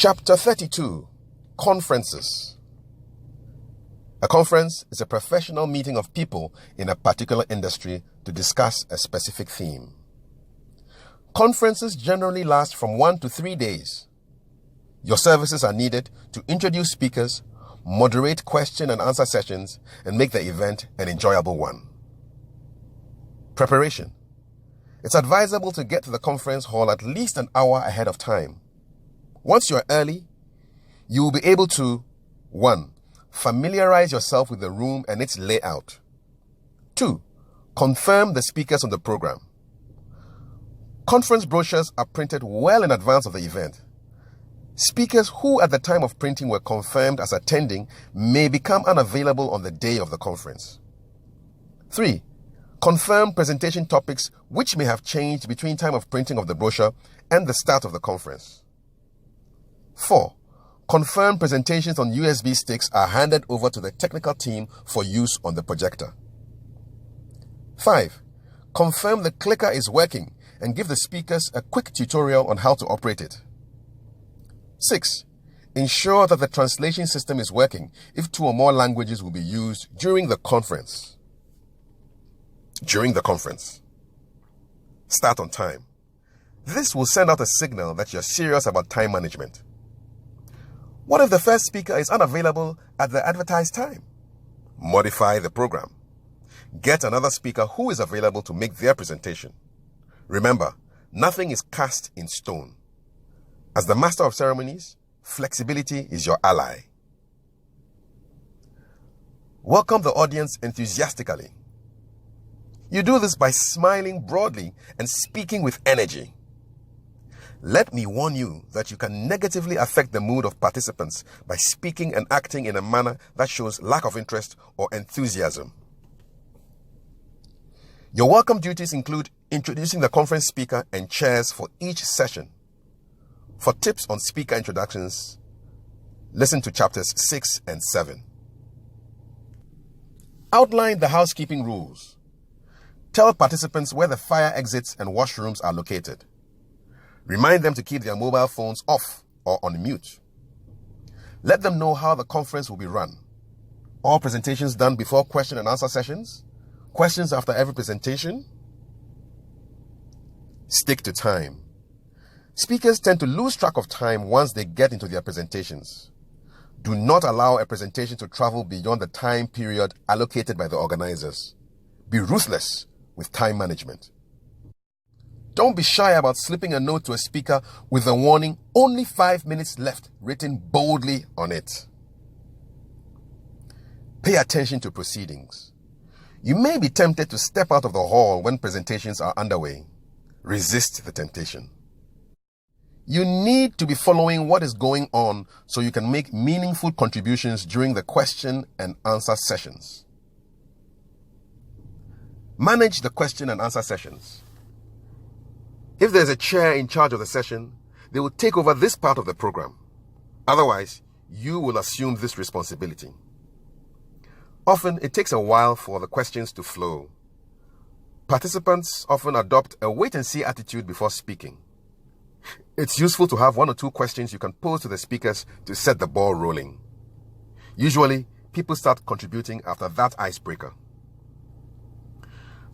Chapter 32, Conferences. A conference is a professional meeting of people in a particular industry to discuss a specific theme. Conferences generally last from 1 to 3 days. Your services are needed to introduce speakers, moderate question and answer sessions, and make the event an enjoyable one. Preparation. It's advisable to get to the conference hall at least an hour ahead of time. Once you're early, you will be able to 1. Familiarize yourself with the room and its layout. 2. Confirm the speakers on the program. Conference brochures are printed well in advance of the event. Speakers who at the time of printing were confirmed as attending may become unavailable on the day of the conference. 3. Confirm presentation topics which may have changed between time of printing of the brochure and the start of the conference. 4. Confirm presentations on USB sticks are handed over to the technical team for use on the projector. 5. Confirm the clicker is working and give the speakers a quick tutorial on how to operate it. 6. Ensure that the translation system is working if 2 or more languages will be used during the conference. Start on time. This will send out a signal that you're serious about time management. What if the first speaker is unavailable at the advertised time? Modify the program. Get another speaker who is available to make their presentation. Remember, nothing is cast in stone. As the Master of Ceremonies, flexibility is your ally. Welcome the audience enthusiastically. You do this by smiling broadly and speaking with energy. Let me warn you that you can negatively affect the mood of participants by speaking and acting in a manner that shows lack of interest or enthusiasm. Your welcome duties include introducing the conference speaker and chairs for each session. For tips on speaker introductions, listen to chapters 6 and 7. Outline the housekeeping rules. Tell participants where the fire exits and washrooms are located. Remind them to keep their mobile phones off or on mute. Let them know how the conference will be run. All presentations done before question and answer sessions. Questions after every presentation. Stick to time. Speakers tend to lose track of time once they get into their presentations. Do not allow a presentation to travel beyond the time period allocated by the organizers. Be ruthless with time management. Don't be shy about slipping a note to a speaker with the warning, "Only 5 minutes left," written boldly on it. Pay attention to proceedings. You may be tempted to step out of the hall when presentations are underway. Resist the temptation. You need to be following what is going on so you can make meaningful contributions during the question and answer sessions. Manage the question and answer sessions. If there's a chair in charge of the session, they will take over this part of the program. Otherwise, you will assume this responsibility. Often, it takes a while for the questions to flow. Participants often adopt a wait-and-see attitude before speaking. It's useful to have 1 or 2 questions you can pose to the speakers to set the ball rolling. Usually, people start contributing after that icebreaker.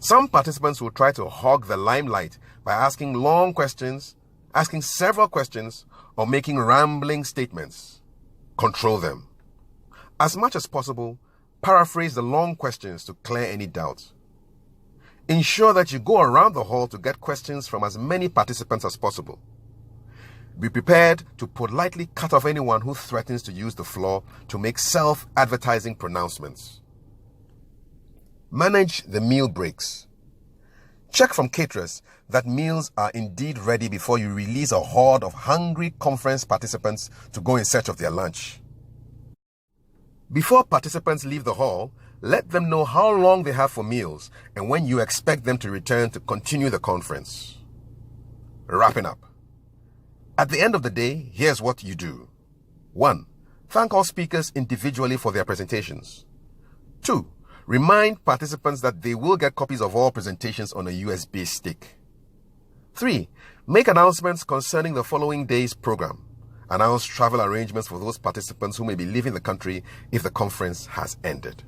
Some participants will try to hog the limelight by asking long questions, asking several questions, or making rambling statements. Control them. As much as possible, paraphrase the long questions to clear any doubt. Ensure that you go around the hall to get questions from as many participants as possible. Be prepared to politely cut off anyone who threatens to use the floor to make self-advertising pronouncements. Manage the meal breaks. Check from caterers that meals are indeed ready before you release a horde of hungry conference participants to go in search of their lunch. Before participants leave the hall, let them know how long they have for meals and when you expect them to return to continue the conference. Wrapping up. At the end of the day, here's what you do. 1. Thank all speakers individually for their presentations. 2. Remind participants that they will get copies of all presentations on a USB stick. 3. Make announcements concerning the following day's program. Announce travel arrangements for those participants who may be leaving the country if the conference has ended.